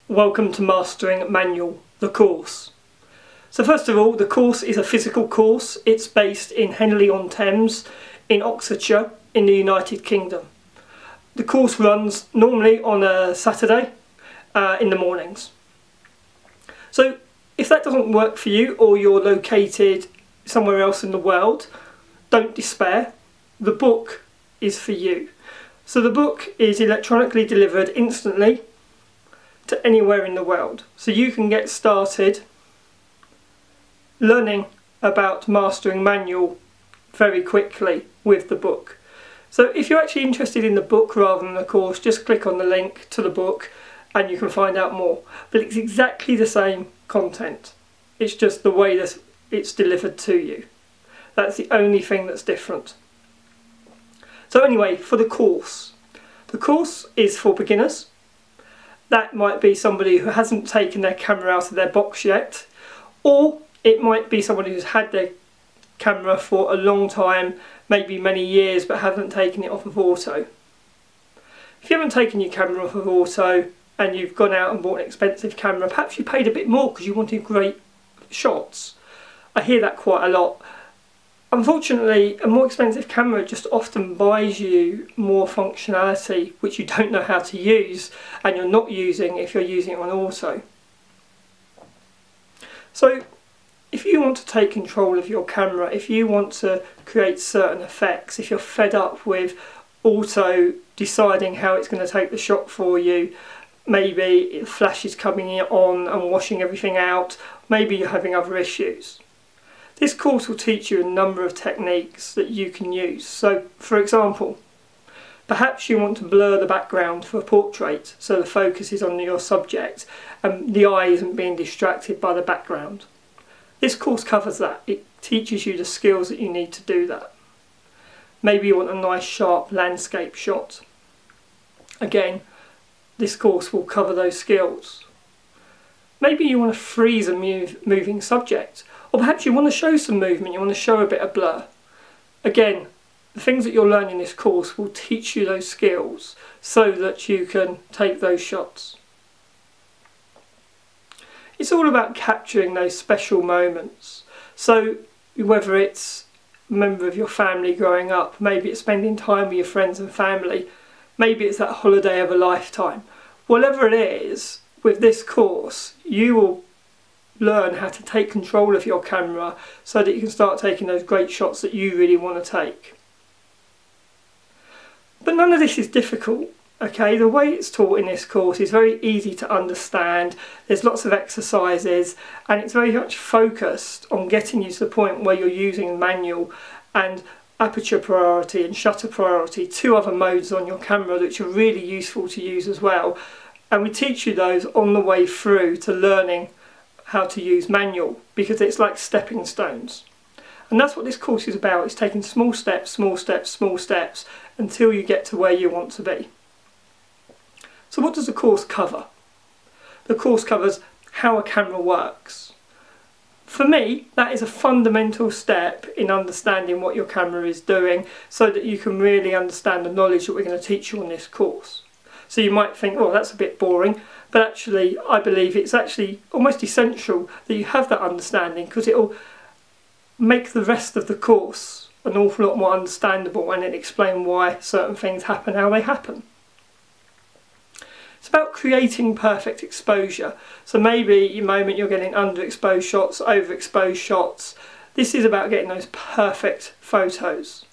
Welcome to Mastering Manual, the course. So first of all, the course is a physical course. It's based in Henley-on-Thames in Oxfordshire in the United Kingdom. The course runs normally on a Saturday in the mornings. So if that doesn't work for you or you're located somewhere else in the world, don't despair. The book is for you. So the book is electronically delivered instantly to anywhere in the world. So you can get started learning about mastering manual very quickly with the book. So if you're actually interested in the book rather than the course, just click on the link to the book and you can find out more. But it's exactly the same content. It's just the way that it's delivered to you. That's the only thing that's different. So anyway, for the course is for beginners. That might be somebody who hasn't taken their camera out of their box yet, or it might be somebody who's had their camera for a long time, maybe many years, but haven't taken it off of auto. If you haven't taken your camera off of auto and you've gone out and bought an expensive camera, perhaps you paid a bit more because you wanted great shots. I hear that quite a lot. Unfortunately, a more expensive camera just often buys you more functionality which you don't know how to use and you're not using if you're using it on auto. So if you want to take control of your camera, if you want to create certain effects, if you're fed up with auto deciding how it's going to take the shot for you, maybe the flash is coming on and washing everything out, maybe you're having other issues. This course will teach you a number of techniques that you can use. So, for example, perhaps you want to blur the background for a portrait so the focus is on your subject and the eye isn't being distracted by the background. This course covers that. It teaches you the skills that you need to do that. Maybe you want a nice sharp landscape shot. Again, this course will cover those skills. Maybe you want to freeze a moving subject. Or perhaps you want to show some movement, you want to show a bit of blur. Again, the things that you'll learn in this course will teach you those skills so that you can take those shots. It's all about capturing those special moments. So whether it's a member of your family growing up, maybe it's spending time with your friends and family, maybe it's that holiday of a lifetime. Whatever it is, with this course, you will learn how to take control of your camera so that you can start taking those great shots that you really want to take. But none of this is difficult, okay? The way it's taught in this course is very easy to understand. There's lots of exercises and it's very much focused on getting you to the point where you're using manual and aperture priority and shutter priority, two other modes on your camera which are really useful to use as well. And we teach you those on the way through to learning how to use manual, because it's like stepping stones. And that's what this course is about. It's taking small steps, small steps, small steps until you get to where you want to be. So what does the course cover? The course covers how a camera works. For me, that is a fundamental step in understanding what your camera is doing so that you can really understand the knowledge that we're going to teach you on this course. So you might think, oh, that's a bit boring, but actually I believe it's actually almost essential that you have that understanding, because it will make the rest of the course an awful lot more understandable and it'll explain why certain things happen how they happen. It's about creating perfect exposure. So maybe the moment you're getting underexposed shots, overexposed shots, this is about getting those perfect photos.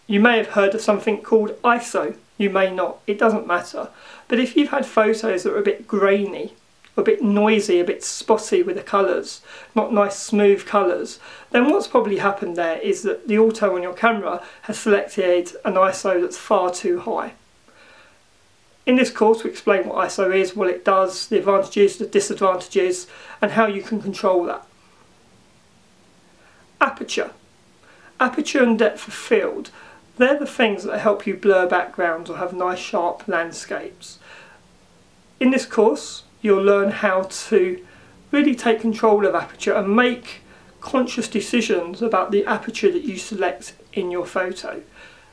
You may have heard of something called ISO, you may not, it doesn't matter. But if you've had photos that are a bit grainy, a bit noisy, a bit spotty with the colours, not nice smooth colours, then what's probably happened there is that the auto on your camera has selected an ISO that's far too high. In this course we explain what ISO is, what it does, the advantages, the disadvantages, and how you can control that. Aperture. Aperture and depth of field. They're the things that help you blur backgrounds or have nice sharp landscapes. In this course you'll learn how to really take control of aperture and make conscious decisions about the aperture that you select in your photo.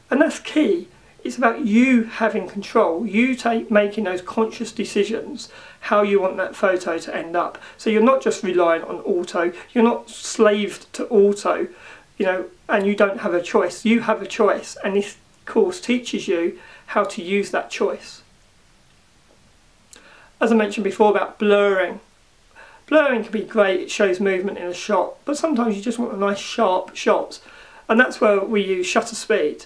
And that's key. It's about you having control, you making those conscious decisions how you want that photo to end up. So you're not just relying on auto, you're not slaved to auto, you know, and you don't have a choice. You have a choice, and this course teaches you how to use that choice. As I mentioned before about blurring. Blurring can be great, it shows movement in a shot, but sometimes you just want a nice sharp shot, and that's where we use shutter speed.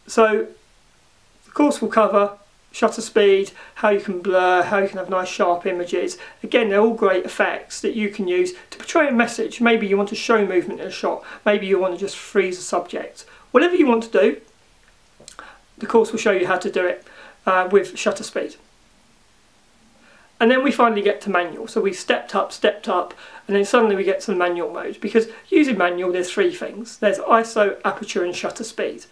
So the course will cover shutter speed, how you can blur, how you can have nice sharp images. Again, they're all great effects that you can use to portray a message. Maybe you want to show movement in a shot, maybe you want to just freeze a subject. Whatever you want to do, the course will show you how to do it with shutter speed. And then we finally get to manual. So we've stepped up, and then suddenly we get to the manual mode. Because using manual, there's three things. There's ISO, aperture, and shutter speed.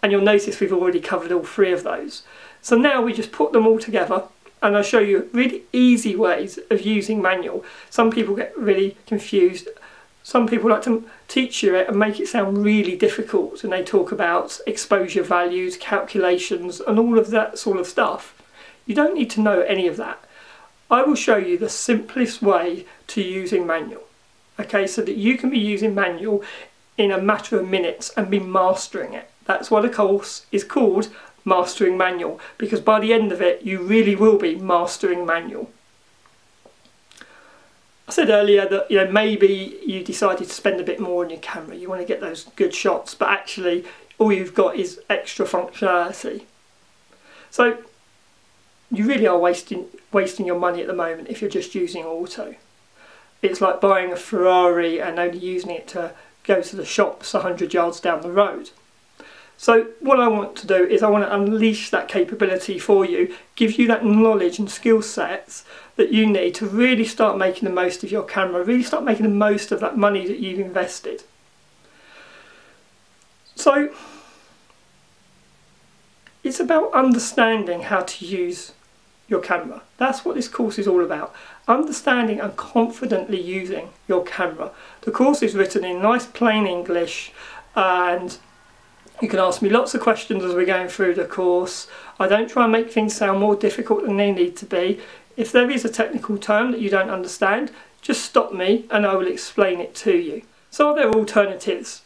And you'll notice we've already covered all three of those. So now we just put them all together, and I'll show you really easy ways of using manual. Some people get really confused. Some people like to teach you it and make it sound really difficult, and they talk about exposure values, calculations, and all of that sort of stuff. You don't need to know any of that. I will show you the simplest way to using manual, okay, so that you can be using manual in a matter of minutes and be mastering it. That's why the course is called Mastering Manual, because by the end of it you really will be mastering manual. I said earlier that, you know, maybe you decided to spend a bit more on your camera, you want to get those good shots, but actually all you've got is extra functionality. So you really are wasting your money at the moment if you're just using auto. It's like buying a Ferrari and only using it to go to the shops 100 yards down the road. So what I want to do is I want to unleash that capability for you, give you that knowledge and skill sets that you need to really start making the most of your camera, really start making the most of that money that you've invested. So it's about understanding how to use your camera. That's what this course is all about. Understanding and confidently using your camera. The course is written in nice plain English, and you can ask me lots of questions as we're going through the course. I don't try and make things sound more difficult than they need to be. If there is a technical term that you don't understand, just stop me and I will explain it to you. So are there alternatives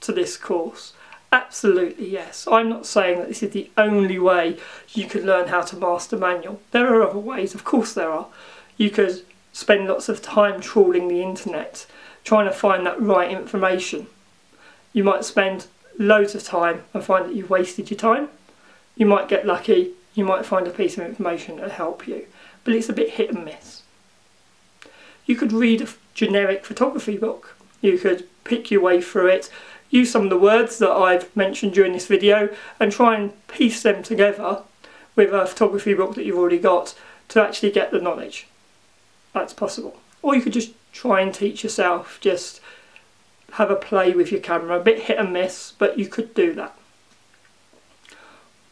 to this course? Absolutely yes. I'm not saying that this is the only way you can learn how to master manual. There are other ways, of course there are. You could spend lots of time trawling the internet, trying to find that right information. You might spend loads of time and find that you've wasted your time. You might get lucky, you might find a piece of information that'll help you, but it's a bit hit and miss. You could read a generic photography book. You could pick your way through it, use some of the words that I've mentioned during this video and try and piece them together with a photography book that you've already got to actually get the knowledge. That's possible. Or you could just try and teach yourself, just have a play with your camera, a bit hit and miss, but you could do that.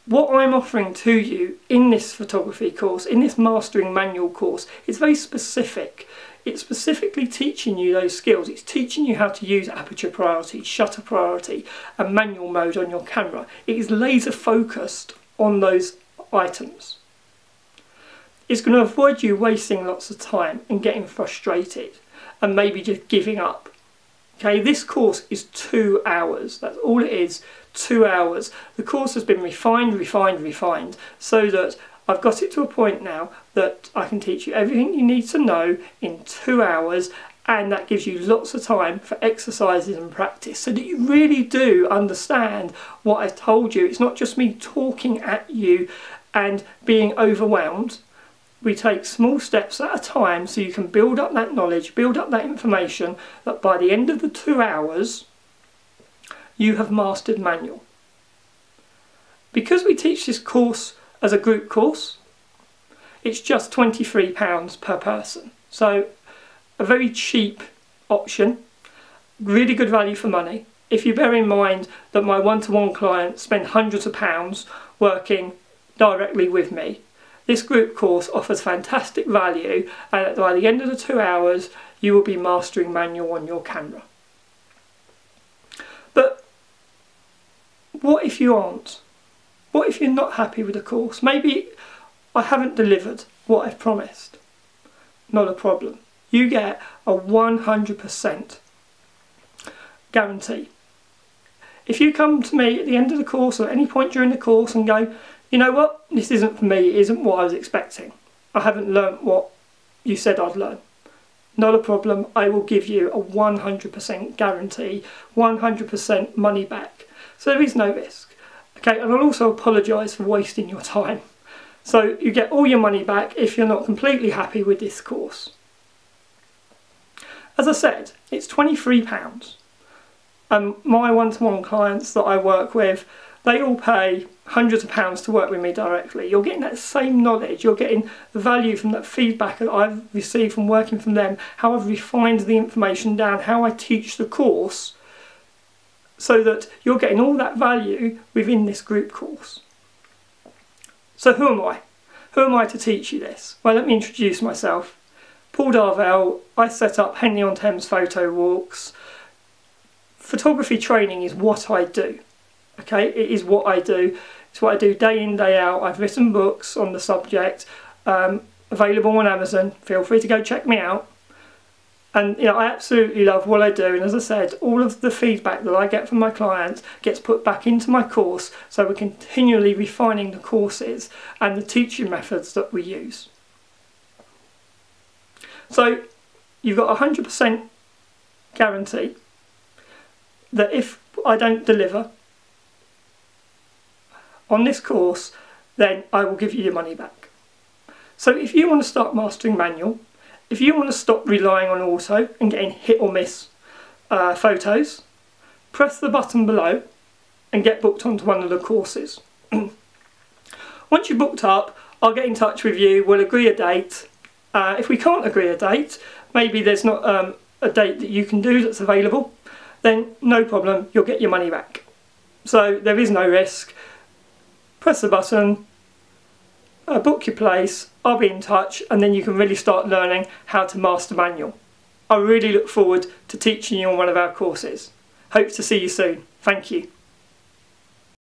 What I'm offering to you in this photography course, in this Mastering Manual course, is very specific. It's specifically teaching you those skills. It's teaching you how to use aperture priority, shutter priority, and manual mode on your camera. It is laser focused on those items. It's going to avoid you wasting lots of time and getting frustrated and maybe just giving up. Okay, this course is 2 hours. That's all it is, 2 hours. The course has been refined, so that I've got it to a point now that I can teach you everything you need to know in 2 hours, and that gives you lots of time for exercises and practice so that you really do understand what I've told you. It's not just me talking at you and being overwhelmed. We take small steps at a time so you can build up that knowledge, build up that information, that by the end of the 2 hours you have mastered manual. Because we teach this course as a group course, it's just £23 per person. So a very cheap option, really good value for money. If you bear in mind that my one-to-one clients spend hundreds of pounds working directly with me, this group course offers fantastic value, and by the end of the 2 hours you will be mastering manual on your camera. But what if you aren't? What if you're not happy with the course? Maybe I haven't delivered what I've promised. Not a problem. You get a 100% guarantee. If you come to me at the end of the course or at any point during the course and go, you know what, this isn't for me, it isn't what I was expecting. I haven't learnt what you said I'd learn. Not a problem, I will give you a 100% guarantee, 100% money back. So there is no risk. Okay, and I'll also apologise for wasting your time. So you get all your money back if you're not completely happy with this course. As I said, it's £23. And my one-to-one clients that I work with, they all pay hundreds of pounds to work with me directly. You're getting that same knowledge, you're getting the value from that feedback that I've received from working from them, how I've refined the information down, how I teach the course, so that you're getting all that value within this group course. So who am I? Who am I to teach you this? Well, let me introduce myself. Paul Darvell. I set up Henley-on-Thames Photo Walks. Photography training is what I do. Okay, it is what I do. It's what I do day in, day out. I've written books on the subject, available on Amazon. Feel free to go check me out. And you know, I absolutely love what I do. And as I said, all of the feedback that I get from my clients gets put back into my course. So we're continually refining the courses and the teaching methods that we use. So you've got a 100% guarantee that if I don't deliver on this course, then I will give you your money back. So if you want to start mastering manual, if you want to stop relying on auto and getting hit or miss photos, press the button below and get booked onto one of the courses. Once you're booked up, I'll get in touch with you, we'll agree a date. If we can't agree a date, maybe there's not a date that you can do that's available, then no problem, you'll get your money back. So there is no risk. Press the button, book your place, I'll be in touch, and then you can really start learning how to master manual. I really look forward to teaching you on one of our courses. Hope to see you soon. Thank you.